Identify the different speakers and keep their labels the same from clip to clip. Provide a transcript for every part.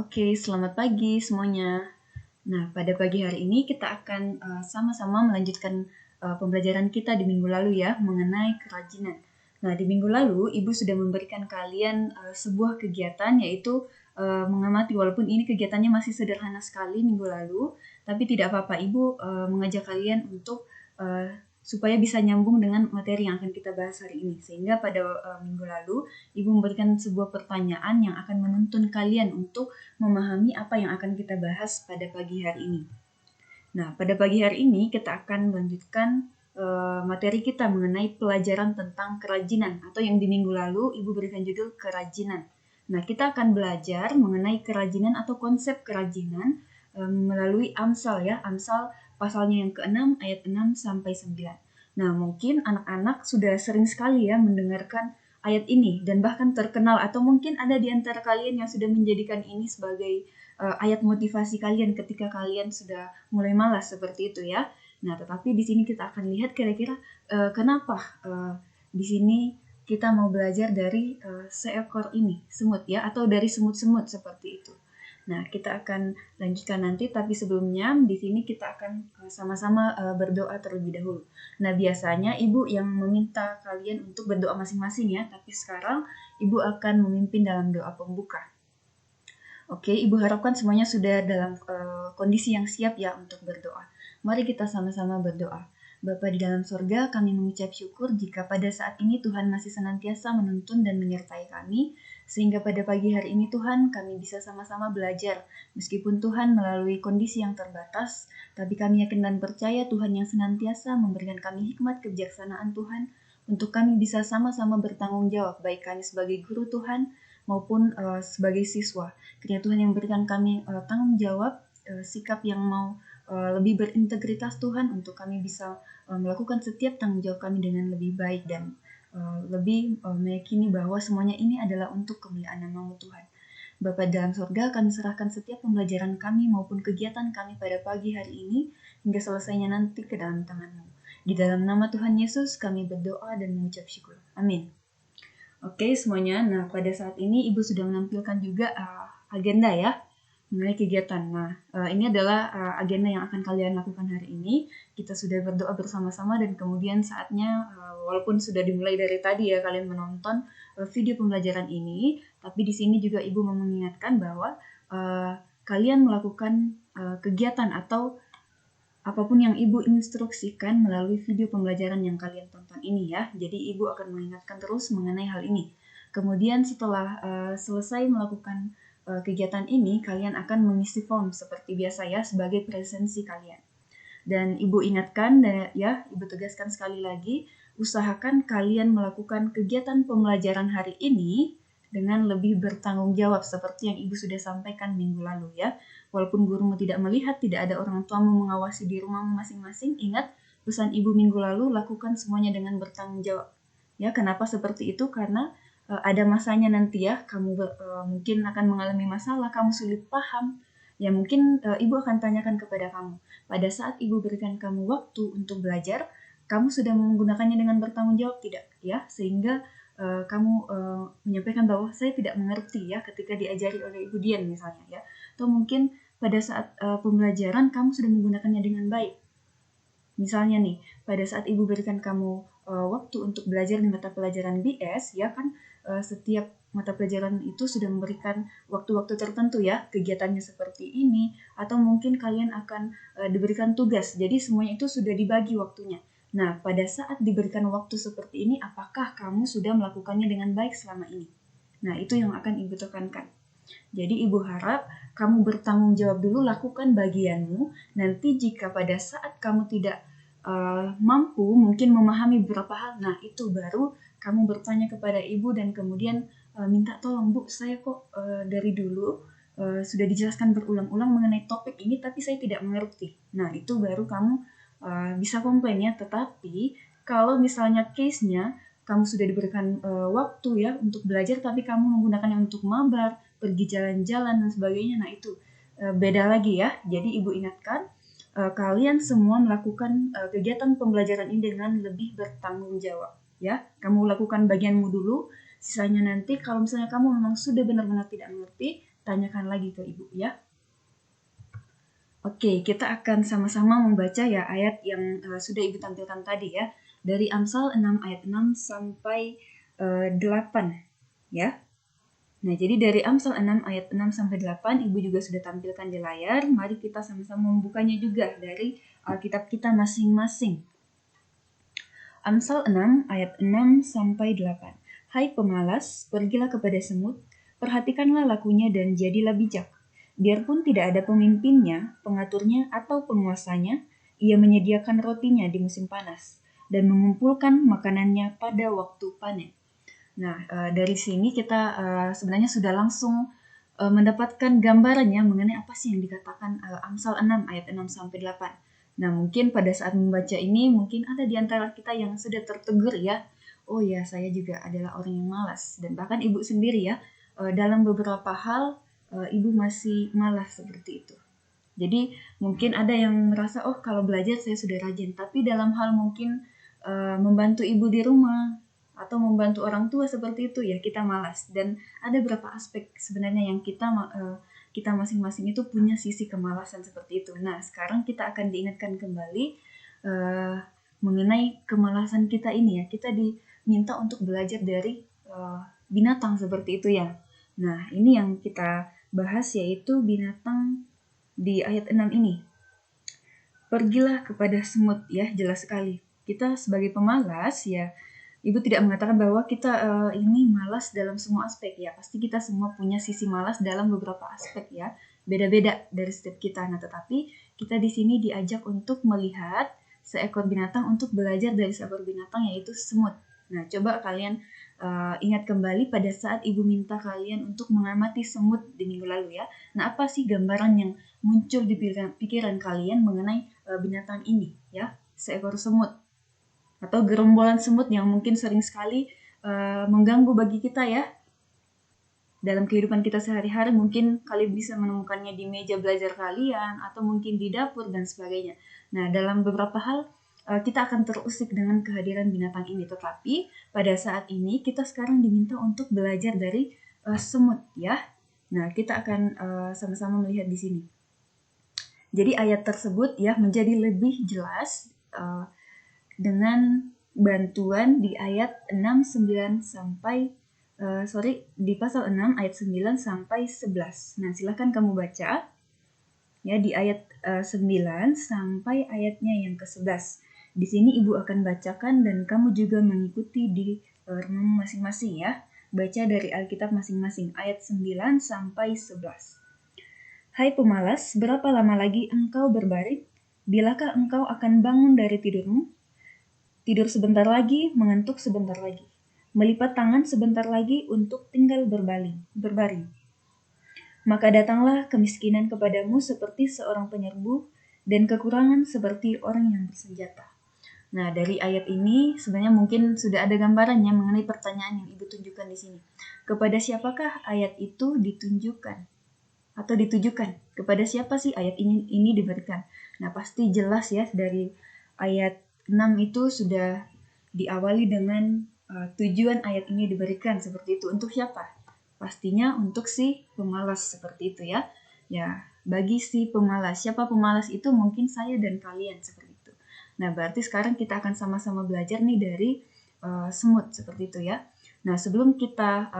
Speaker 1: Oke, selamat pagi semuanya. Nah, pada pagi hari ini kita akan sama-sama melanjutkan pembelajaran kita di minggu lalu ya, mengenai kerajinan. Nah, di minggu lalu Ibu sudah memberikan kalian sebuah kegiatan yaitu mengamati, walaupun ini kegiatannya masih sederhana sekali minggu lalu, tapi tidak apa-apa, Ibu mengajak kalian untuk supaya bisa nyambung dengan materi yang akan kita bahas hari ini. Sehingga pada minggu lalu Ibu memberikan sebuah pertanyaan yang akan menuntun kalian untuk memahami apa yang akan kita bahas pada pagi hari ini. Nah, pada pagi hari ini kita akan melanjutkan materi kita mengenai pelajaran tentang kerajinan, atau yang di minggu lalu Ibu berikan judul kerajinan. Nah, kita akan belajar mengenai kerajinan atau konsep kerajinan melalui Amsal ya, Amsal pasalnya yang ke-6 ayat 6 sampai 9. Nah, mungkin anak-anak sudah sering sekali ya mendengarkan ayat ini dan bahkan terkenal, atau mungkin ada di antara kalian yang sudah menjadikan ini sebagai ayat motivasi kalian ketika kalian sudah mulai malas seperti itu ya. Nah, tetapi di sini kita akan lihat kira-kira kenapa di sini kita mau belajar dari seekor ini, semut ya, atau dari semut-semut seperti itu. Nah, kita akan lanjutkan nanti, tapi sebelumnya di sini kita akan sama-sama berdoa terlebih dahulu. Nah, biasanya Ibu yang meminta kalian untuk berdoa masing-masing ya, tapi sekarang Ibu akan memimpin dalam doa pembuka. Oke, Ibu harapkan semuanya sudah dalam kondisi yang siap ya untuk berdoa. Mari kita sama-sama berdoa. Bapa di dalam sorga, kami mengucap syukur jika pada saat ini Tuhan masih senantiasa menuntun dan menyertai kami, sehingga pada pagi hari ini Tuhan kami bisa sama-sama belajar. Meskipun Tuhan melalui kondisi yang terbatas, tapi kami yakin dan percaya Tuhan yang senantiasa memberikan kami hikmat kebijaksanaan Tuhan, untuk kami bisa sama-sama bertanggung jawab, baik kami sebagai guru Tuhan, maupun sebagai siswa. Kiranya Tuhan yang berikan kami tanggung jawab, sikap yang mau lebih berintegritas Tuhan, untuk kami bisa melakukan setiap tanggung jawab kami dengan lebih baik dan lebih meyakini bahwa semuanya ini adalah untuk kemuliaan nama-Mu Tuhan. Bapa dalam surga, kami serahkan setiap pembelajaran kami maupun kegiatan kami pada pagi hari ini hingga selesainya nanti ke dalam tangan-Mu. Di dalam nama Tuhan Yesus kami berdoa dan mengucap syukur. Amin. Oke semuanya, nah pada saat ini Ibu sudah menampilkan juga agenda ya mengenai kegiatan. Nah, ini adalah agenda yang akan kalian lakukan hari ini. Kita sudah berdoa bersama-sama dan kemudian saatnya, walaupun sudah dimulai dari tadi ya kalian menonton video pembelajaran ini, tapi di sini juga Ibu mau mengingatkan bahwa kalian melakukan kegiatan atau apapun yang Ibu instruksikan melalui video pembelajaran yang kalian tonton ini ya. Jadi Ibu akan mengingatkan terus mengenai hal ini. Kemudian setelah selesai melakukan kegiatan ini, kalian akan mengisi form seperti biasa ya, sebagai presensi kalian. Dan Ibu ingatkan ya, Ibu tegaskan sekali lagi, usahakan kalian melakukan kegiatan pembelajaran hari ini dengan lebih bertanggung jawab seperti yang Ibu sudah sampaikan minggu lalu ya. Walaupun gurumu tidak melihat, tidak ada orang tuamu mengawasi di rumahmu masing-masing, ingat pesan Ibu minggu lalu, lakukan semuanya dengan bertanggung jawab. Ya, kenapa seperti itu? Karena ada masanya nanti ya, kamu mungkin akan mengalami masalah, kamu sulit paham. Ya mungkin Ibu akan tanyakan kepada kamu, pada saat Ibu berikan kamu waktu untuk belajar, kamu sudah menggunakannya dengan bertanggung jawab tidak? Ya, sehingga kamu menyampaikan bahwa saya tidak mengerti ya ketika diajari oleh Ibu Dian misalnya ya. Atau mungkin pada saat pembelajaran kamu sudah menggunakannya dengan baik. Misalnya nih, pada saat Ibu berikan kamu waktu untuk belajar di mata pelajaran BS, ya kan setiap mata pelajaran itu sudah memberikan waktu-waktu tertentu ya, kegiatannya seperti ini, atau mungkin kalian akan diberikan tugas, jadi semuanya itu sudah dibagi waktunya. Nah, pada saat diberikan waktu seperti ini, apakah kamu sudah melakukannya dengan baik selama ini? Nah, itu yang akan Ibu tekankan. Jadi Ibu harap kamu bertanggung jawab dulu, lakukan bagianmu. Nanti jika pada saat kamu tidak mampu mungkin memahami beberapa hal, nah itu baru kamu bertanya kepada Ibu dan kemudian minta tolong, Bu, saya kok dari dulu sudah dijelaskan berulang-ulang mengenai topik ini tapi saya tidak mengerti. Nah itu baru kamu bisa komplain ya. Tetapi kalau misalnya case-nya kamu sudah diberikan waktu ya untuk belajar tapi kamu menggunakannya untuk mabar, pergi jalan-jalan dan sebagainya, nah itu beda lagi ya. Jadi Ibu ingatkan kalian semua melakukan kegiatan pembelajaran ini dengan lebih bertanggung jawab ya. Kamu lakukan bagianmu dulu, sisanya nanti kalau misalnya kamu memang sudah benar-benar tidak mengerti, tanyakan lagi ke Ibu ya. Oke, kita akan sama-sama membaca ya ayat yang sudah Ibu tampilkan tadi ya. Dari Amsal 6 ayat 6 sampai 8 ya. Nah, jadi dari Amsal 6 ayat 6 sampai 8 Ibu juga sudah tampilkan di layar. Mari kita sama-sama membukanya juga dari Alkitab kita masing-masing. Amsal 6 ayat 6 sampai 8. Hai pemalas, pergilah kepada semut, perhatikanlah lakunya dan jadilah bijak. Biarpun tidak ada pemimpinnya, pengaturnya, atau penguasanya, ia menyediakan rotinya di musim panas dan mengumpulkan makanannya pada waktu panen. Nah, dari sini kita sebenarnya sudah langsung mendapatkan gambarannya mengenai apa sih yang dikatakan Amsal 6 ayat 6 sampai 8. Nah, mungkin pada saat membaca ini mungkin ada di antara kita yang sudah tertegur ya. Oh ya, saya juga adalah orang yang malas, dan bahkan Ibu sendiri ya dalam beberapa hal Ibu masih malas seperti itu. Jadi mungkin ada yang merasa, oh kalau belajar saya sudah rajin, tapi dalam hal mungkin membantu Ibu di rumah atau membantu orang tua seperti itu ya kita malas. Dan ada beberapa aspek sebenarnya yang kita masing-masing itu punya sisi kemalasan seperti itu. Nah, sekarang kita akan diingatkan kembali mengenai kemalasan kita ini ya. Kita diminta untuk belajar dari binatang seperti itu ya. Nah, ini yang kita bahas yaitu binatang di ayat 6 ini. Pergilah kepada semut ya, jelas sekali. Kita sebagai pemalas ya, Ibu tidak mengatakan bahwa kita ini malas dalam semua aspek ya. Pasti kita semua punya sisi malas dalam beberapa aspek ya. Beda-beda dari setiap kita. Nah, tetapi kita di sini diajak untuk melihat seekor binatang, untuk belajar dari seekor binatang yaitu semut. Nah, coba kalian ingat kembali pada saat Ibu minta kalian untuk mengamati semut di minggu lalu ya. Nah, apa sih gambaran yang muncul di pikiran kalian mengenai binatang ini ya, seekor semut atau gerombolan semut yang mungkin sering sekali mengganggu bagi kita ya dalam kehidupan kita sehari-hari. Mungkin kalian bisa menemukannya di meja belajar kalian atau mungkin di dapur dan sebagainya. Nah, dalam beberapa hal kita akan terusik dengan kehadiran binatang ini. Tetapi pada saat ini kita sekarang diminta untuk belajar dari semut ya. Nah, kita akan sama-sama melihat di sini. Jadi ayat tersebut ya menjadi lebih jelas dengan bantuan di ayat 6, 9 sampai di pasal 6 ayat 9 sampai 11. Nah, silakan kamu baca ya di ayat 9 sampai ayatnya yang ke-11. Di sini Ibu akan bacakan dan kamu juga mengikuti di rumahmu masing-masing ya. Baca dari Alkitab masing-masing ayat 9 sampai 11. Hai pemalas, berapa lama lagi engkau berbaring? Bilakah engkau akan bangun dari tidurmu? Tidur sebentar lagi, mengantuk sebentar lagi. Melipat tangan sebentar lagi untuk tinggal berbaring. Maka datanglah kemiskinan kepadamu seperti seorang penyerbu dan kekurangan seperti orang yang bersenjata. Nah, dari ayat ini sebenarnya mungkin sudah ada gambarannya mengenai pertanyaan yang Ibu tunjukkan di sini. Kepada siapakah ayat itu ditunjukkan? Atau ditujukan? Kepada siapa sih ayat ini diberikan? Nah, pasti jelas ya dari ayat 6 itu sudah diawali dengan tujuan ayat ini diberikan seperti itu. Untuk siapa? Pastinya untuk si pemalas seperti itu ya. Ya, bagi si pemalas. Siapa pemalas itu? Mungkin saya dan kalian seperti itu. Nah, berarti sekarang kita akan sama-sama belajar nih dari semut seperti itu ya. Nah, sebelum kita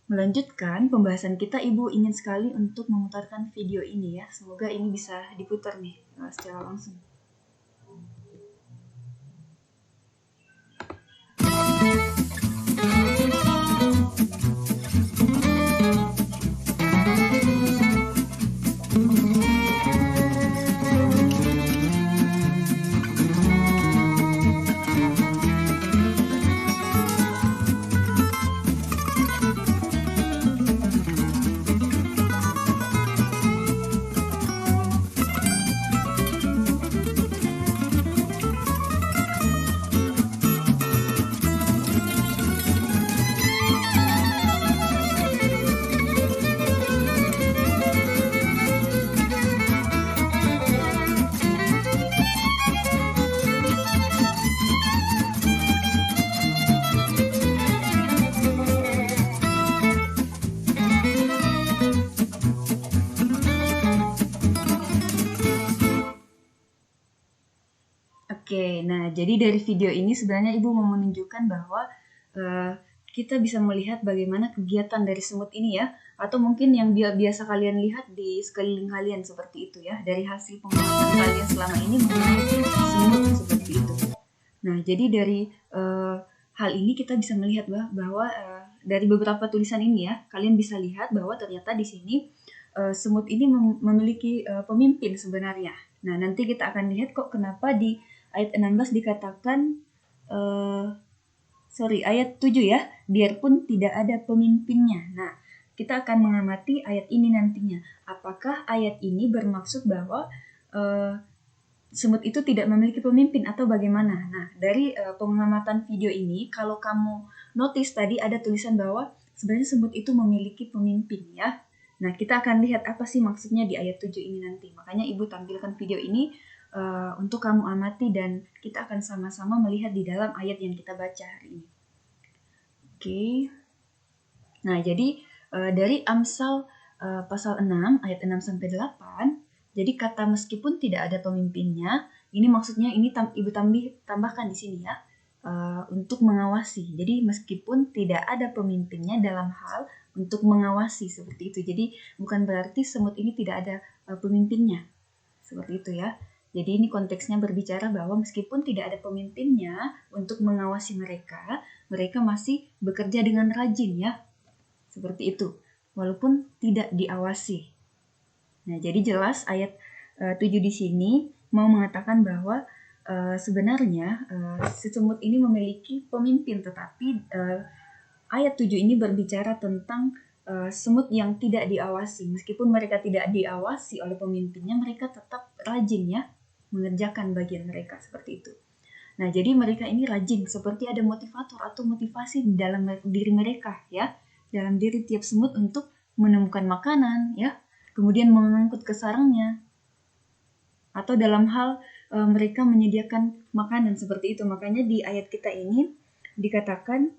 Speaker 1: melanjutkan pembahasan kita, Ibu ingin sekali untuk memutarkan video ini ya. Semoga ini bisa diputar nih secara langsung. Oke, nah jadi dari video ini sebenarnya Ibu mau menunjukkan bahwa kita bisa melihat bagaimana kegiatan dari semut ini ya, atau mungkin yang biasa kalian lihat di sekeliling kalian seperti itu ya, dari hasil pengamatan kalian selama ini mengenai semut seperti itu. Nah, jadi dari hal ini kita bisa melihat bahwa dari beberapa tulisan ini ya, kalian bisa lihat bahwa ternyata di sini semut ini memiliki pemimpin sebenarnya. Nah, nanti kita akan lihat kok kenapa di ayat 16 dikatakan ayat 7 ya, biarpun tidak ada pemimpinnya. Nah, kita akan mengamati ayat ini nantinya. Apakah ayat ini bermaksud bahwa semut itu tidak memiliki pemimpin atau bagaimana? Nah, dari pengamatan video ini, kalau kamu notice tadi ada tulisan bahwa sebenarnya semut itu memiliki pemimpin ya. Nah, kita akan lihat apa sih maksudnya di ayat 7 ini nanti. Makanya Ibu tampilkan video ini untuk kamu amati dan kita akan sama-sama melihat di dalam ayat yang kita baca hari ini. Oke. Nah, jadi dari Amsal pasal 6 ayat 6 sampai 8, jadi kata meskipun tidak ada pemimpinnya, ini maksudnya ini Ibu tambahkan di sini ya, untuk mengawasi. Jadi meskipun tidak ada pemimpinnya dalam hal untuk mengawasi seperti itu. Jadi bukan berarti semut ini tidak ada pemimpinnya. Seperti itu ya. Jadi ini konteksnya berbicara bahwa meskipun tidak ada pemimpinnya untuk mengawasi mereka, mereka masih bekerja dengan rajin ya. Seperti itu. Walaupun tidak diawasi. Nah, jadi jelas ayat 7 di sini mau mengatakan bahwa sebenarnya si semut ini memiliki pemimpin, tetapi ayat 7 ini berbicara tentang semut yang tidak diawasi. Meskipun mereka tidak diawasi oleh pemimpinnya, mereka tetap rajin ya mengerjakan bagian mereka seperti itu. Nah, jadi mereka ini rajin, seperti ada motivator atau motivasi di dalam diri mereka ya, dalam diri tiap semut untuk menemukan makanan ya, kemudian mengangkut ke sarangnya, atau dalam hal mereka menyediakan makanan seperti itu. Makanya di ayat kita ini dikatakan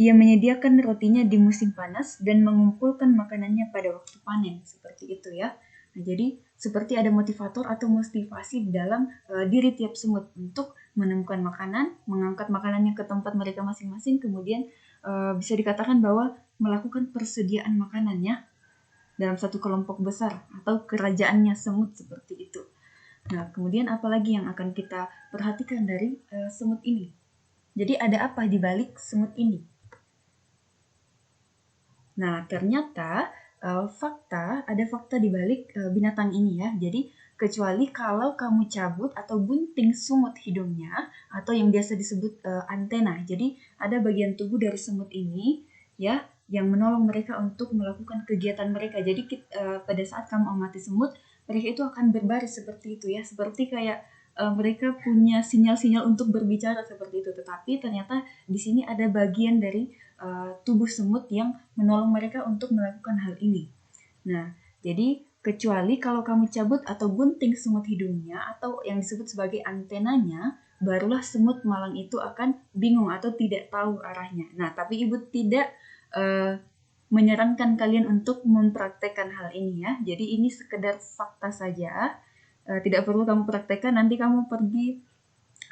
Speaker 1: ia menyediakan rotinya di musim panas dan mengumpulkan makanannya pada waktu panen, seperti itu ya. Nah, jadi seperti ada motivator atau motivasi di dalam diri tiap semut untuk menemukan makanan, mengangkat makanannya ke tempat mereka masing-masing, kemudian bisa dikatakan bahwa melakukan persediaan makanannya dalam satu kelompok besar atau kerajaannya semut seperti itu. Nah, kemudian apalagi yang akan kita perhatikan dari semut ini? Jadi ada apa di balik semut ini? Nah, ternyata ada fakta di balik binatang ini ya. Jadi, kecuali kalau kamu cabut atau gunting sungut hidungnya atau yang biasa disebut antena. Jadi, ada bagian tubuh dari semut ini ya yang menolong mereka untuk melakukan kegiatan mereka. Jadi, pada saat kamu amati semut, mereka itu akan berbaris seperti itu ya, seperti kayak mereka punya sinyal-sinyal untuk berbicara seperti itu. Tetapi ternyata di sini ada bagian dari tubuh semut yang menolong mereka untuk melakukan hal ini. Nah, jadi kecuali kalau kamu cabut atau gunting semut hidungnya atau yang disebut sebagai antenanya, barulah semut malang itu akan bingung atau tidak tahu arahnya. Nah, tapi Ibu tidak menyarankan kalian untuk mempraktekkan hal ini ya. Jadi ini sekedar fakta saja. Tidak perlu kamu praktekkan, nanti kamu pergi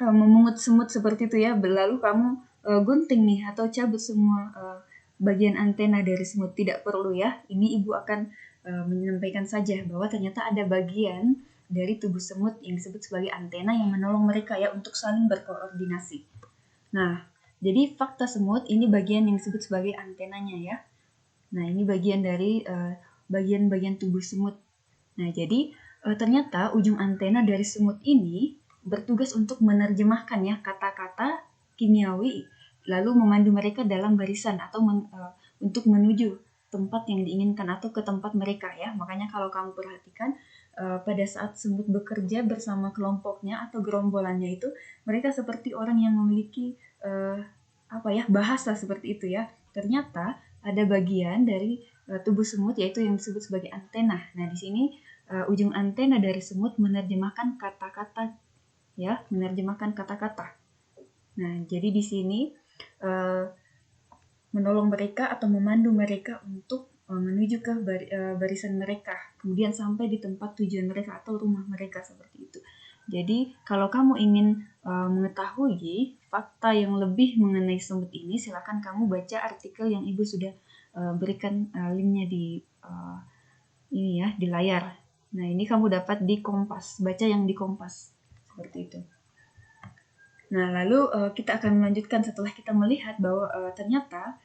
Speaker 1: memungut semut seperti itu ya, lalu kamu gunting nih atau cabut semua bagian antena dari semut. Tidak perlu ya. Ini Ibu akan menyampaikan saja bahwa ternyata ada bagian dari tubuh semut yang disebut sebagai antena yang menolong mereka ya untuk saling berkoordinasi. Nah, jadi fakta semut ini bagian yang disebut sebagai antenanya ya. Nah, ini bagian dari bagian-bagian tubuh semut. Nah, jadi ternyata ujung antena dari semut ini bertugas untuk menerjemahkan ya kata-kata kimiawi, lalu memandu mereka dalam barisan atau untuk menuju tempat yang diinginkan atau ke tempat mereka ya. Makanya kalau kamu perhatikan pada saat semut bekerja bersama kelompoknya atau gerombolannya itu, mereka seperti orang yang memiliki bahasa seperti itu ya. Ternyata ada bagian dari tubuh semut yaitu yang disebut sebagai antena. Nah, di sini ujung antena dari semut menerjemahkan kata-kata ya, menerjemahkan kata-kata. Nah, jadi di sini menolong mereka atau memandu mereka untuk menuju ke barisan mereka, kemudian sampai di tempat tujuan mereka atau rumah mereka seperti itu. Jadi kalau kamu ingin mengetahui fakta yang lebih mengenai semut ini, silakan kamu baca artikel yang Ibu sudah berikan linknya ini ya di layar. Nah, ini kamu dapat di Kompas, baca yang di Kompas seperti itu. Nah, lalu kita akan melanjutkan setelah kita melihat bahwa ternyata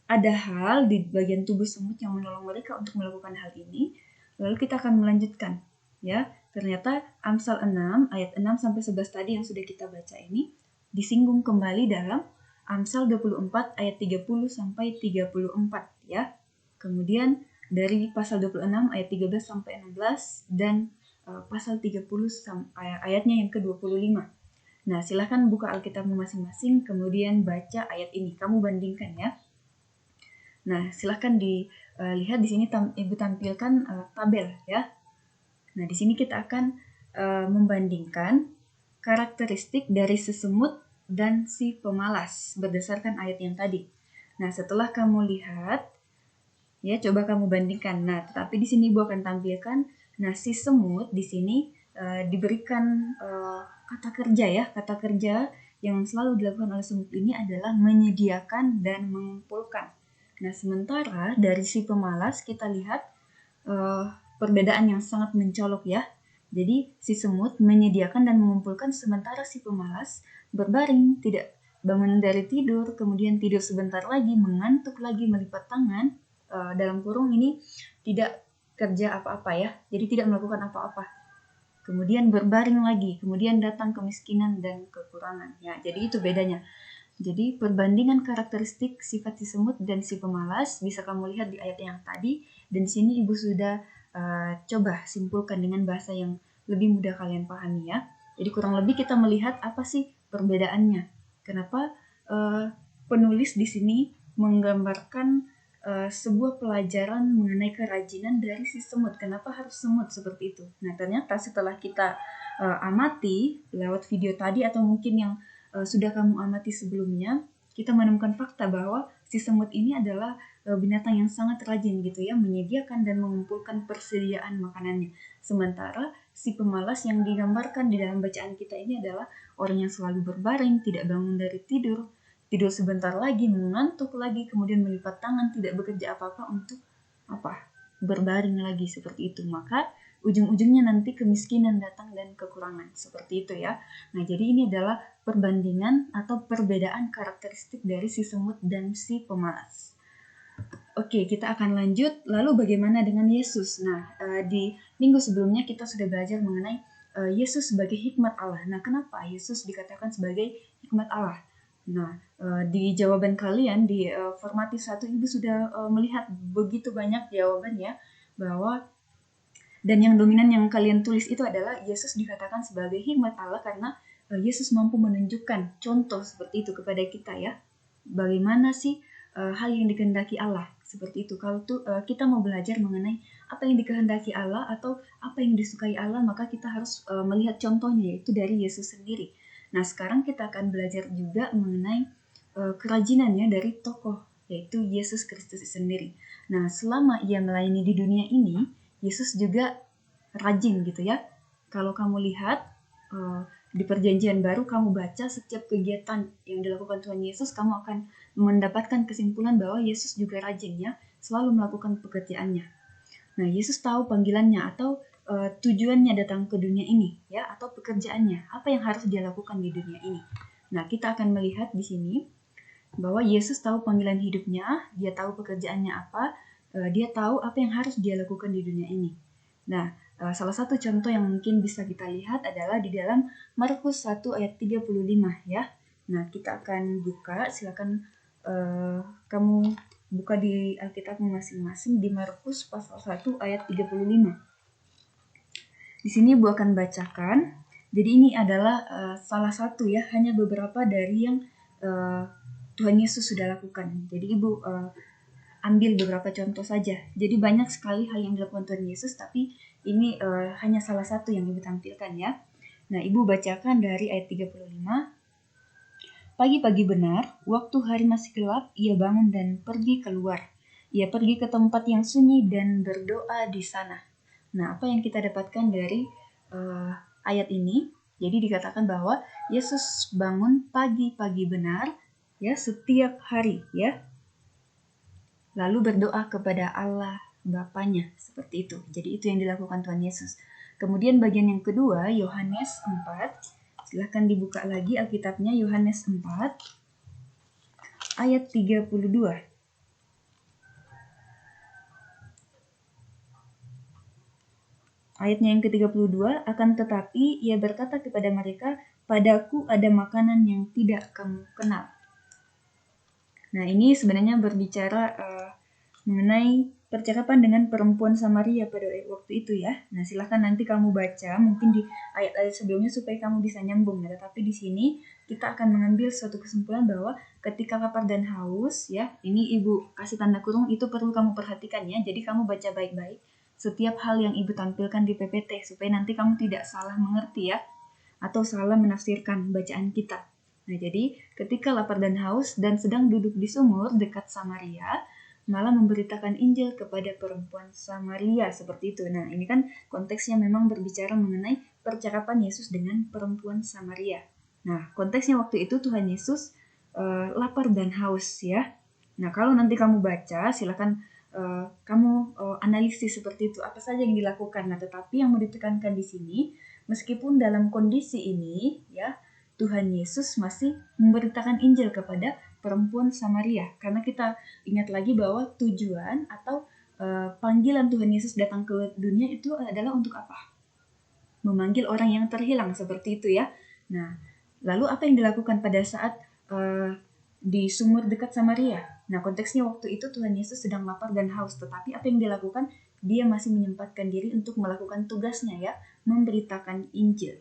Speaker 1: ada hal di bagian tubuh semut yang menolong mereka untuk melakukan hal ini. Lalu kita akan melanjutkan, ya. Ternyata Amsal 6 ayat 6 sampai 11 tadi yang sudah kita baca ini disinggung kembali dalam Amsal 24 ayat 30 sampai 34, ya. Kemudian dari pasal 26 ayat 13 sampai 16 dan pasal 30 ayatnya yang ke-25. Nah, silahkan buka Alkitabmu masing-masing, kemudian baca ayat ini. Kamu bandingkan ya. Nah, silahkan dilihat di sini Ibu tampilkan tabel ya. Nah, di sini kita akan membandingkan karakteristik dari sesemut dan si pemalas berdasarkan ayat yang tadi. Nah, setelah kamu lihat, ya coba kamu bandingkan. Nah, tetapi di sini Ibu akan tampilkan, nah si semut di sini diberikan kata kerja ya, kata kerja yang selalu dilakukan oleh semut ini adalah menyediakan dan mengumpulkan. Nah, sementara dari si pemalas kita lihat perbedaan yang sangat mencolok ya. Jadi si semut menyediakan dan mengumpulkan, sementara si pemalas berbaring, tidak bangun dari tidur, kemudian tidur sebentar lagi, mengantuk lagi, melipat tangan, dalam kurung ini tidak kerja apa-apa ya, jadi tidak melakukan apa-apa. Kemudian berbaring lagi, kemudian datang kemiskinan dan kekurangan. Ya, jadi itu bedanya. Jadi perbandingan karakteristik sifat si semut dan si pemalas bisa kamu lihat di ayat yang tadi, dan di sini Ibu sudah coba simpulkan dengan bahasa yang lebih mudah kalian pahami ya. Jadi kurang lebih kita melihat apa sih perbedaannya. Kenapa penulis di sini menggambarkan sebuah pelajaran mengenai kerajinan dari si semut. Kenapa harus semut seperti itu? Nah, ternyata setelah kita amati lewat video tadi atau mungkin yang sudah kamu amati sebelumnya, kita menemukan fakta bahwa si semut ini adalah binatang yang sangat rajin gitu ya, menyediakan dan mengumpulkan persediaan makanannya. Sementara si pemalas yang digambarkan di dalam bacaan kita ini adalah orang yang selalu berbaring, tidak bangun dari tidur, tidur sebentar lagi, mengantuk lagi, kemudian melipat tangan, tidak bekerja apa-apa untuk berbaring lagi seperti itu. Maka ujung-ujungnya nanti kemiskinan datang dan kekurangan seperti itu ya. Nah, jadi ini adalah perbandingan atau perbedaan karakteristik dari si semut dan si pemalas. Oke, kita akan lanjut. Lalu bagaimana dengan Yesus? Nah, di minggu sebelumnya kita sudah belajar mengenai Yesus sebagai hikmat Allah. Nah, kenapa Yesus dikatakan sebagai hikmat Allah? Nah, di jawaban kalian di formatif 1 Ibu sudah melihat begitu banyak jawaban ya, bahwa dan yang dominan yang kalian tulis itu adalah Yesus dikatakan sebagai hikmat Allah karena Yesus mampu menunjukkan contoh seperti itu kepada kita ya. Bagaimana sih hal yang dikehendaki Allah seperti itu. Kalau kita mau belajar mengenai apa yang dikehendaki Allah atau apa yang disukai Allah, maka kita harus melihat contohnya, yaitu dari Yesus sendiri. Nah, sekarang kita akan belajar juga mengenai kerajinannya dari tokoh, yaitu Yesus Kristus sendiri. Nah, selama ia melayani di dunia ini, Yesus juga rajin gitu ya. Kalau kamu lihat di Perjanjian Baru, kamu baca setiap kegiatan yang dilakukan Tuhan Yesus, kamu akan mendapatkan kesimpulan bahwa Yesus juga rajin ya, selalu melakukan pekerjaannya. Nah, Yesus tahu panggilannya atau tujuannya datang ke dunia ini ya, atau pekerjaannya, apa yang harus dia lakukan di dunia ini. Nah, kita akan melihat di sini bahwa Yesus tahu panggilan hidupnya, dia tahu pekerjaannya apa, dia tahu apa yang harus dia lakukan di dunia ini. Nah, salah satu contoh yang mungkin bisa kita lihat adalah di dalam Markus 1 ayat 35 ya. Nah, kita akan buka, silakan kamu buka di Alkitabmu masing-masing di Markus pasal 1 ayat 35. Di sini Ibu akan bacakan. Jadi ini adalah salah satu ya, hanya beberapa dari yang Tuhan Yesus sudah lakukan. Jadi Ibu ambil beberapa contoh saja. Jadi banyak sekali hal yang dilakukan Tuhan Yesus, tapi ini hanya salah satu yang Ibu tampilkan ya. Nah, Ibu bacakan dari ayat 35. Pagi-pagi benar, waktu hari masih gelap, ia bangun dan pergi keluar. Ia pergi ke tempat yang sunyi dan berdoa di sana. Nah, apa yang kita dapatkan dari ayat ini. Jadi dikatakan bahwa Yesus bangun pagi-pagi benar ya setiap hari ya. Lalu berdoa kepada Allah Bapanya seperti itu. Jadi itu yang dilakukan Tuhan Yesus. Kemudian bagian yang kedua Yohanes 4. Silahkan dibuka lagi Alkitabnya, Yohanes 4 ayat 32. Ayatnya yang ke-32, akan tetapi ia berkata kepada mereka, padaku ada makanan yang tidak kamu kenal. Nah, ini sebenarnya berbicara mengenai percakapan dengan perempuan Samaria pada waktu itu ya. Nah, silahkan nanti kamu baca mungkin di ayat-ayat sebelumnya supaya kamu bisa nyambung ya. Tetapi di sini kita akan mengambil suatu kesimpulan bahwa ketika lapar dan haus ya, ini Ibu kasih tanda kurung, itu perlu kamu perhatikan ya. Jadi kamu baca baik-baik setiap hal yang Ibu tampilkan di PPT supaya nanti kamu tidak salah mengerti ya atau salah menafsirkan bacaan kita. Nah, jadi ketika lapar dan haus dan sedang duduk di sumur dekat Samaria, malah memberitakan Injil kepada perempuan Samaria seperti itu. Nah, ini kan konteksnya memang berbicara mengenai percakapan Yesus dengan perempuan Samaria. Nah, konteksnya waktu itu Tuhan Yesus lapar dan haus ya. Nah, kalau nanti kamu baca, silakan kamu analisis seperti itu apa saja yang dilakukan. Nah, tetapi yang mau ditekankan di sini, meskipun dalam kondisi ini ya Tuhan Yesus masih memberitakan Injil kepada perempuan Samaria, karena kita ingat lagi bahwa tujuan atau panggilan Tuhan Yesus datang ke dunia itu adalah untuk apa? Memanggil orang yang terhilang seperti itu ya. Nah, lalu apa yang dilakukan pada saat di sumur dekat Samaria? Nah, konteksnya waktu itu Tuhan Yesus sedang lapar dan haus, tetapi apa yang dilakukan? Dia masih menyempatkan diri untuk melakukan tugasnya ya, memberitakan Injil.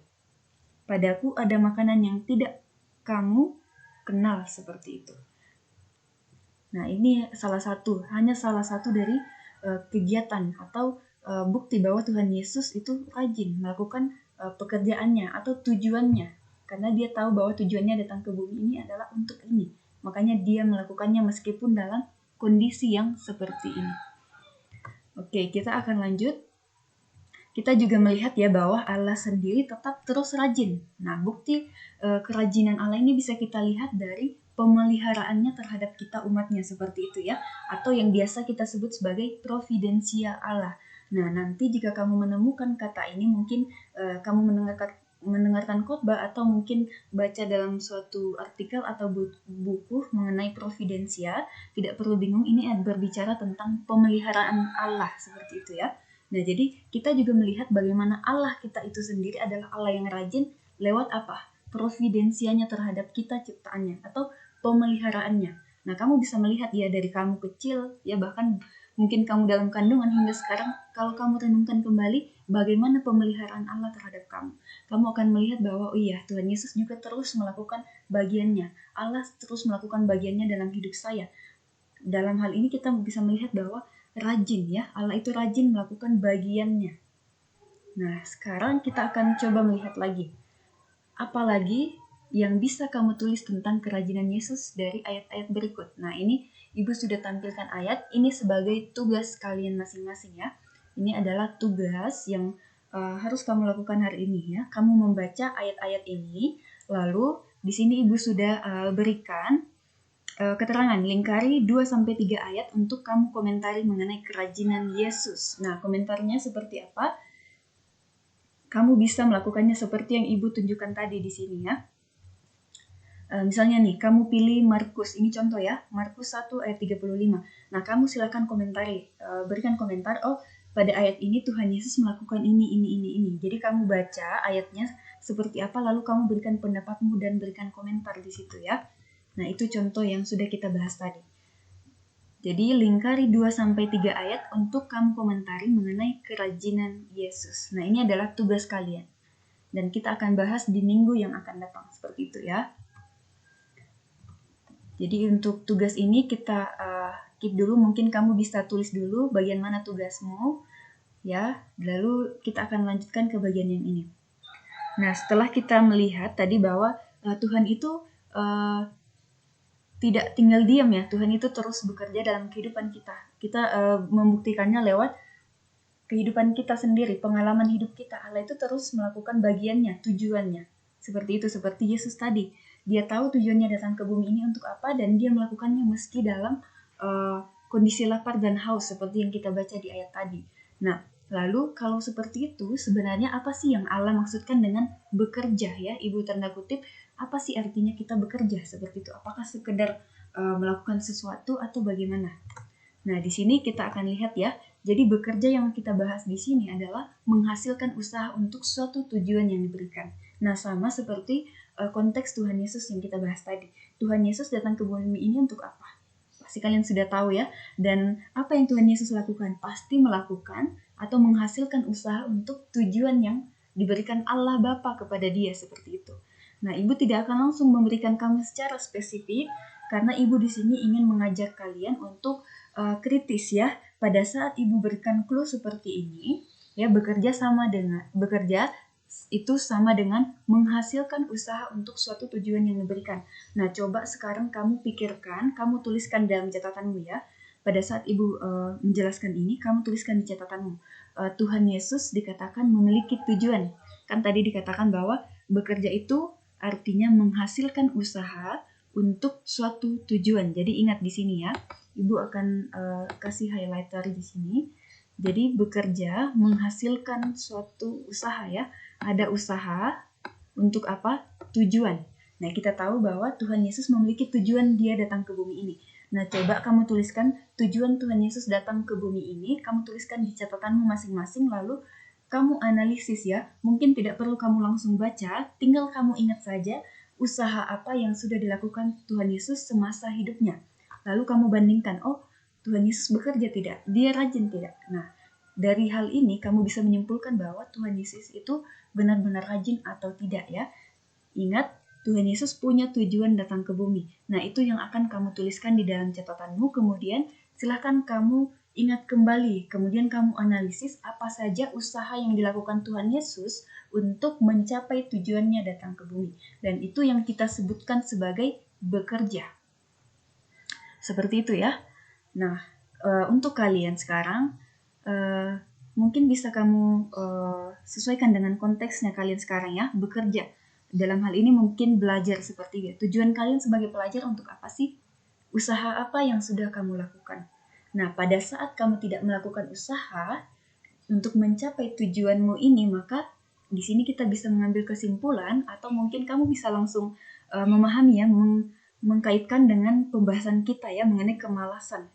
Speaker 1: Padaku ada makanan yang tidak kamu kenal seperti itu. Nah, ini hanya salah satu dari kegiatan atau bukti bahwa Tuhan Yesus itu rajin melakukan pekerjaannya atau tujuannya. Karena dia tahu bahwa tujuannya datang ke bumi ini adalah untuk ini. Makanya dia melakukannya meskipun dalam kondisi yang seperti ini. Oke, kita akan lanjut. Kita juga melihat ya bahwa Allah sendiri tetap terus rajin. Nah, bukti kerajinan Allah ini bisa kita lihat dari pemeliharaannya terhadap kita umatnya seperti itu ya. Atau yang biasa kita sebut sebagai providensia Allah. Nah, nanti jika kamu menemukan kata ini, mungkin kamu mendengarkan khotbah atau mungkin baca dalam suatu artikel atau buku mengenai providensia, tidak perlu bingung, ini berbicara tentang pemeliharaan Allah seperti itu ya. Nah, jadi kita juga melihat bagaimana Allah kita itu sendiri adalah Allah yang rajin lewat apa? Providensianya terhadap kita ciptaannya atau pemeliharaannya. Nah, kamu bisa melihat ya dari kamu kecil, ya bahkan mungkin kamu dalam kandungan hingga sekarang, kalau kamu renungkan kembali bagaimana pemeliharaan Allah terhadap kamu. Kamu akan melihat bahwa oh iya, Tuhan Yesus juga terus melakukan bagiannya. Allah terus melakukan bagiannya dalam hidup saya. Dalam hal ini kita bisa melihat bahwa rajin ya, Allah itu rajin melakukan bagiannya. Nah, sekarang kita akan coba melihat lagi. Apalagi yang bisa kamu tulis tentang kerajinan Yesus dari ayat-ayat berikut. Nah, ini Ibu sudah tampilkan ayat, ini sebagai tugas kalian masing-masing ya. Ini adalah tugas yang harus kamu lakukan hari ini ya. Kamu membaca ayat-ayat ini, lalu di sini Ibu sudah berikan keterangan, lingkari 2-3 ayat untuk kamu komentari mengenai kerajinan Yesus. Nah, komentarnya seperti apa? Kamu bisa melakukannya seperti yang Ibu tunjukkan tadi di sini ya. Misalnya nih, kamu pilih Markus, ini contoh ya, Markus 1 ayat 35. Nah, kamu silakan komentari, berikan komentar, oh pada ayat ini Tuhan Yesus melakukan ini. Jadi kamu baca ayatnya seperti apa, lalu kamu berikan pendapatmu dan berikan komentar di situ ya. Nah, itu contoh yang sudah kita bahas tadi. Jadi, lingkari 2-3 ayat untuk kamu komentari mengenai kerajinan Yesus. Nah, ini adalah tugas kalian. Dan kita akan bahas di minggu yang akan datang. Seperti itu ya. Jadi, untuk tugas ini kita keep dulu. Mungkin kamu bisa tulis dulu bagian mana tugasmu. Ya, lalu kita akan lanjutkan ke bagian yang ini. Nah, setelah kita melihat tadi bahwa Tuhan itu tidak tinggal diam ya, Tuhan itu terus bekerja dalam kehidupan kita. Kita membuktikannya lewat kehidupan kita sendiri, pengalaman hidup kita, Allah itu terus melakukan bagiannya, tujuannya. Seperti itu, seperti Yesus tadi. Dia tahu tujuannya datang ke bumi ini untuk apa, dan dia melakukannya meski dalam kondisi lapar dan haus, seperti yang kita baca di ayat tadi. Nah, lalu kalau seperti itu, sebenarnya apa sih yang Allah maksudkan dengan bekerja ya, Ibu tanda kutip, apa sih artinya kita bekerja seperti itu? Apakah sekedar melakukan sesuatu atau bagaimana? Nah, di sini kita akan lihat ya. Jadi bekerja yang kita bahas di sini adalah menghasilkan usaha untuk suatu tujuan yang diberikan. Nah, sama seperti konteks Tuhan Yesus yang kita bahas tadi. Tuhan Yesus datang ke bumi ini untuk apa? Pasti kalian sudah tahu ya. Dan apa yang Tuhan Yesus lakukan? Pasti melakukan atau menghasilkan usaha untuk tujuan yang diberikan Allah Bapa kepada dia, seperti itu. Nah, Ibu tidak akan langsung memberikan kamu secara spesifik, karena Ibu di sini ingin mengajak kalian untuk kritis ya. Pada saat Ibu berikan clue seperti ini, ya bekerja itu sama dengan menghasilkan usaha untuk suatu tujuan yang diberikan. Nah, coba sekarang kamu pikirkan, kamu tuliskan dalam catatanmu ya. Pada saat Ibu menjelaskan ini, kamu tuliskan di catatanmu. Tuhan Yesus dikatakan memiliki tujuan. Kan tadi dikatakan bahwa bekerja itu artinya menghasilkan usaha untuk suatu tujuan. Jadi ingat di sini ya. Ibu akan kasih highlighter di sini. Jadi bekerja menghasilkan suatu usaha ya. Ada usaha untuk apa? Tujuan. Nah, kita tahu bahwa Tuhan Yesus memiliki tujuan dia datang ke bumi ini. Nah, coba kamu tuliskan tujuan Tuhan Yesus datang ke bumi ini, kamu tuliskan di catatanmu masing-masing, lalu kamu analisis ya. Mungkin tidak perlu kamu langsung baca, tinggal kamu ingat saja usaha apa yang sudah dilakukan Tuhan Yesus semasa hidupnya. Lalu kamu bandingkan, oh Tuhan Yesus bekerja tidak? Dia rajin tidak? Nah, dari hal ini kamu bisa menyimpulkan bahwa Tuhan Yesus itu benar-benar rajin atau tidak ya. Ingat, Tuhan Yesus punya tujuan datang ke bumi. Nah, itu yang akan kamu tuliskan di dalam catatanmu. Kemudian silahkan kamu ingat kembali. Kemudian kamu analisis apa saja usaha yang dilakukan Tuhan Yesus untuk mencapai tujuannya datang ke bumi. Dan itu yang kita sebutkan sebagai bekerja. Seperti itu ya. Nah, untuk kalian sekarang, mungkin bisa kamu sesuaikan dengan konteksnya kalian sekarang ya, bekerja. Dalam hal ini mungkin belajar seperti itu. Tujuan kalian sebagai pelajar untuk apa sih? Usaha apa yang sudah kamu lakukan? Nah, pada saat kamu tidak melakukan usaha untuk mencapai tujuanmu ini, maka di sini kita bisa mengambil kesimpulan, atau mungkin kamu bisa langsung memahami ya, mengkaitkan dengan pembahasan kita ya mengenai kemalasan.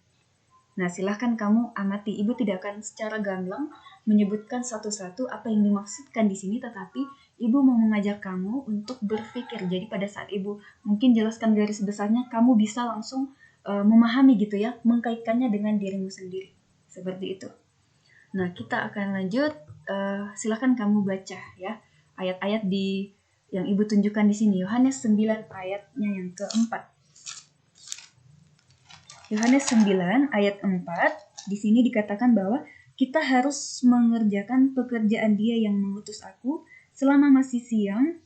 Speaker 1: Nah, silahkan kamu amati. Ibu tidak akan secara gamblang menyebutkan satu-satu apa yang dimaksudkan di sini, tetapi Ibu mau mengajak kamu untuk berpikir. Jadi pada saat Ibu mungkin jelaskan garis besarnya, kamu bisa langsung memahami gitu ya, mengkaitkannya dengan dirimu sendiri. Seperti itu. Nah, kita akan lanjut. Silahkan kamu baca ya ayat-ayat yang Ibu tunjukkan di sini. Yohanes 9 ayatnya yang keempat. Yohanes 9 ayat 4, di sini dikatakan bahwa kita harus mengerjakan pekerjaan Dia yang mengutus aku selama masih siang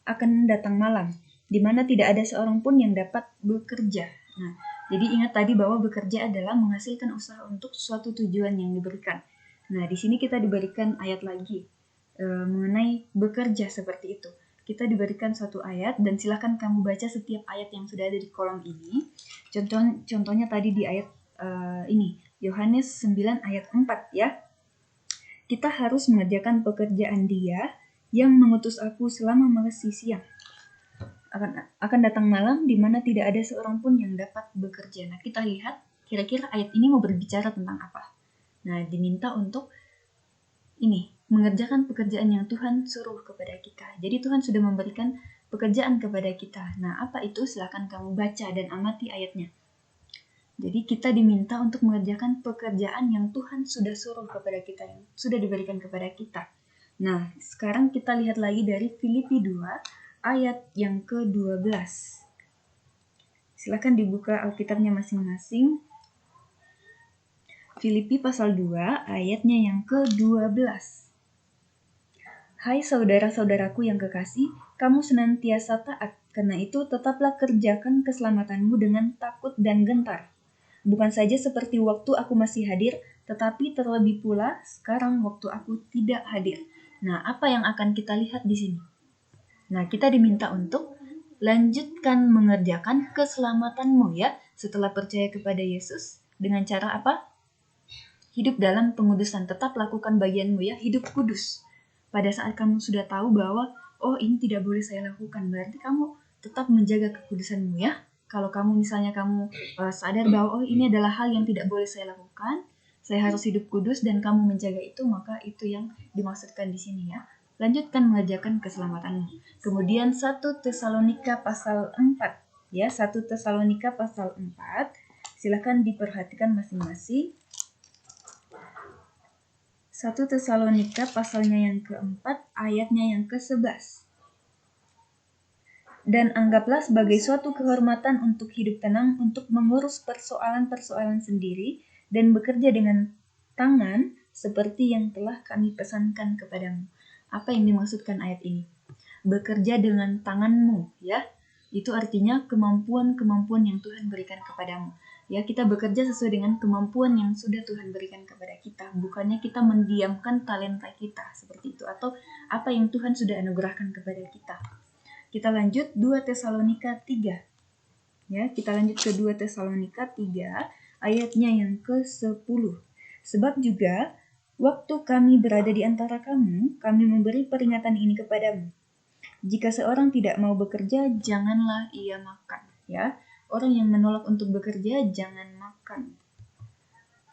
Speaker 1: akan datang malam, di mana tidak ada seorang pun yang dapat bekerja. Nah, jadi ingat tadi bahwa bekerja adalah menghasilkan usaha untuk suatu tujuan yang diberikan. Nah, di sini kita diberikan ayat lagi mengenai bekerja seperti itu. Kita diberikan suatu ayat, dan silakan kamu baca setiap ayat yang sudah ada di kolom ini. Contohnya tadi di ayat ini, Yohanes 9 ayat 4 ya. Kita harus mengerjakan pekerjaan Dia yang mengutus aku selama masih siang. Akan datang malam di mana tidak ada seorang pun yang dapat bekerja. Nah, kita lihat kira-kira ayat ini mau berbicara tentang apa. Nah, diminta untuk ini, mengerjakan pekerjaan yang Tuhan suruh kepada kita. Jadi Tuhan sudah memberikan pekerjaan kepada kita. Nah, apa itu? Silakan kamu baca dan amati ayatnya. Jadi kita diminta untuk mengerjakan pekerjaan yang Tuhan sudah suruh kepada kita, yang sudah diberikan kepada kita. Nah, sekarang kita lihat lagi dari Filipi 2 ayat yang ke-12. Silakan dibuka Alkitabnya masing-masing. Filipi pasal 2 ayatnya yang ke-12. Hai saudara-saudaraku yang kekasih, kamu senantiasa taat, karena itu tetaplah kerjakan keselamatanmu dengan takut dan gentar. Bukan saja seperti waktu aku masih hadir, Tetapi terlebih pula sekarang waktu aku tidak hadir. Nah, apa yang akan kita lihat di sini? Nah, kita diminta untuk lanjutkan mengerjakan keselamatanmu ya setelah percaya kepada Yesus dengan cara apa? Hidup dalam pengudusan. Tetap lakukan bagianmu ya, hidup kudus. Pada saat kamu sudah tahu bahwa oh ini tidak boleh saya lakukan, berarti kamu tetap menjaga kekudusanmu ya. Kalau kamu misalnya kamu sadar bahwa oh ini adalah hal yang tidak boleh saya lakukan, saya harus hidup kudus dan kamu menjaga itu, maka itu yang dimaksudkan di sini ya. Lanjutkan mengerjakan keselamatanmu. Kemudian 1 Tesalonika pasal 4 ya, 1 Tesalonika pasal 4. Silakan diperhatikan masing-masing. 1 Tesalonika pasalnya yang keempat, ayatnya yang ke-11. Dan anggaplah sebagai suatu kehormatan untuk hidup tenang, untuk mengurus persoalan-persoalan sendiri, dan bekerja dengan tangan seperti yang telah kami pesankan kepadamu. Apa yang dimaksudkan ayat ini? Bekerja dengan tanganmu, ya. Itu artinya kemampuan-kemampuan yang Tuhan berikan kepadamu. Ya, kita bekerja sesuai dengan kemampuan yang sudah Tuhan berikan kepada kita. Bukannya kita mendiamkan talenta kita seperti itu, atau apa yang Tuhan sudah anugerahkan kepada kita. Kita lanjut 2 Tesalonika 3. Ya, kita lanjut ke 2 Tesalonika 3 ayatnya yang ke-10. Sebab juga waktu kami berada di antara kamu, kami memberi peringatan ini kepadamu. Jika seorang tidak mau bekerja, janganlah ia makan, ya. Orang yang menolak untuk bekerja jangan makan.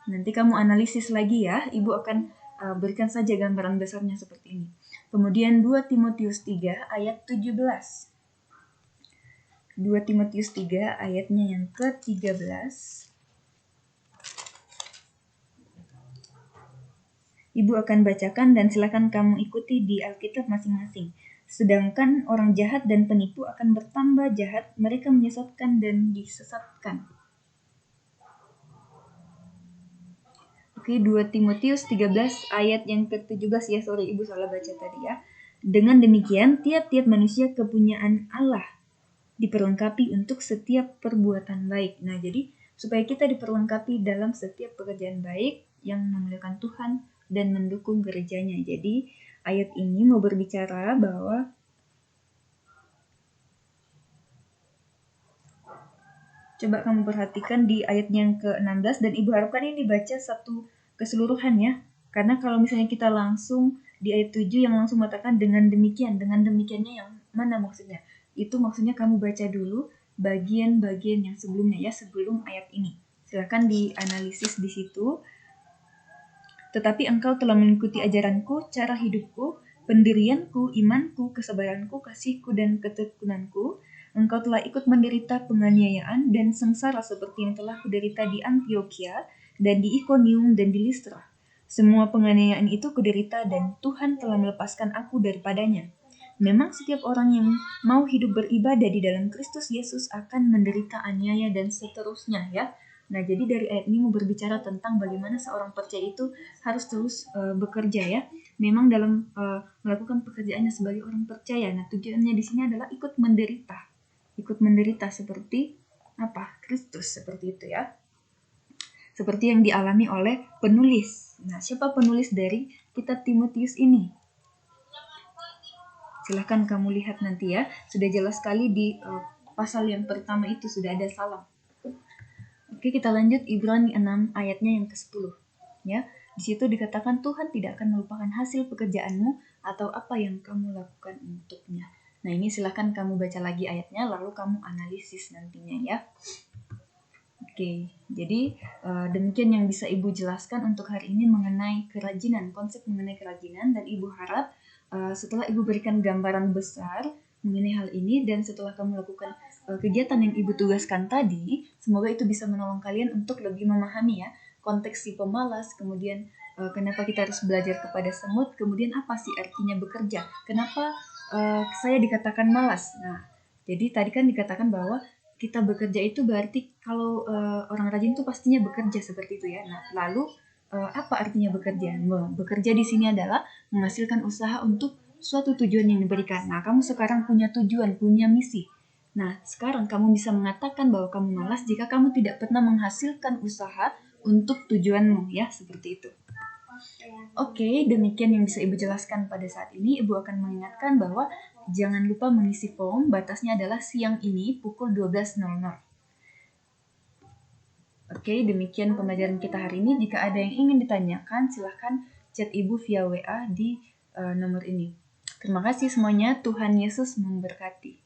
Speaker 1: Nanti kamu analisis lagi ya, Ibu akan berikan saja gambaran besarnya seperti ini. Kemudian 2 Timotius 3 ayat 17. 2 Timotius 3 ayatnya yang ke-13. Ibu akan bacakan dan silakan kamu ikuti di Alkitab masing-masing. Sedangkan orang jahat dan penipu akan bertambah jahat, mereka menyesatkan dan disesatkan. Oke, 2 Timotius 13 ayat yang ke-17 ya, sorry Ibu salah baca tadi ya. Dengan demikian, tiap-tiap manusia kepunyaan Allah diperlengkapi untuk setiap perbuatan baik. Nah, jadi supaya kita diperlengkapi dalam setiap pekerjaan baik yang memuliakan Tuhan dan mendukung gerejanya. Jadi, ayat ini mau berbicara bahwa coba kamu perhatikan di ayat yang ke-16 dan Ibu harapkan ini dibaca satu keseluruhan ya. Karena kalau misalnya kita langsung di ayat 7 yang langsung mengatakan dengan demikiannya yang mana maksudnya? Itu maksudnya kamu baca dulu bagian-bagian yang sebelumnya ya, sebelum ayat ini. Silakan dianalisis di situ. Tetapi engkau telah mengikuti ajaranku, cara hidupku, pendirianku, imanku, kesabaranku, kasihku, dan ketekunanku. Engkau telah ikut menderita penganiayaan dan sengsara seperti yang telah kuderita di Antioquia dan di Ikonium dan di Listra. Semua penganiayaan itu kuderita dan Tuhan telah melepaskan aku daripadanya. Memang setiap orang yang mau hidup beribadah di dalam Kristus Yesus akan menderita aniaya dan seterusnya ya. Nah, jadi dari ayat ini mau berbicara tentang bagaimana seorang percaya itu harus terus bekerja ya. Memang dalam melakukan pekerjaannya sebagai orang percaya. Nah, tujuannya di sini adalah ikut menderita seperti apa? Kristus, seperti itu ya. Seperti yang dialami oleh penulis. Nah, siapa penulis dari kitab Timotius ini? Silahkan kamu lihat nanti ya. Sudah jelas sekali di pasal yang pertama itu sudah ada salam. Oke, kita lanjut Ibrani 6 ayatnya yang ke-10. Ya, di situ dikatakan Tuhan tidak akan melupakan hasil pekerjaanmu atau apa yang kamu lakukan untuknya. Nah, ini silakan kamu baca lagi ayatnya lalu kamu analisis nantinya ya. Oke, jadi demikian yang bisa Ibu jelaskan untuk hari ini mengenai kerajinan, konsep mengenai kerajinan, dan Ibu harap setelah Ibu berikan gambaran besar mengenai hal ini dan setelah kamu lakukan kegiatan yang Ibu tugaskan tadi, semoga itu bisa menolong kalian untuk lebih memahami ya konteks si pemalas, kemudian kenapa kita harus belajar kepada semut, kemudian apa sih artinya bekerja, kenapa saya dikatakan malas. Nah, jadi tadi kan dikatakan bahwa kita bekerja itu berarti kalau orang rajin itu pastinya bekerja seperti itu ya. Nah, lalu apa artinya bekerja? Bekerja di sini adalah menghasilkan usaha untuk suatu tujuan yang diberikan. Nah, kamu sekarang punya tujuan, punya misi. Nah, sekarang kamu bisa mengatakan bahwa kamu malas jika kamu tidak pernah menghasilkan usaha untuk tujuanmu ya, seperti itu. Oke, demikian yang bisa Ibu jelaskan pada saat ini. Ibu akan mengingatkan bahwa jangan lupa mengisi form, batasnya adalah siang ini pukul 12.00. Oke, demikian pembelajaran kita hari ini. Jika ada yang ingin ditanyakan, silahkan chat Ibu via WA di nomor ini. Terima kasih semuanya, Tuhan Yesus memberkati.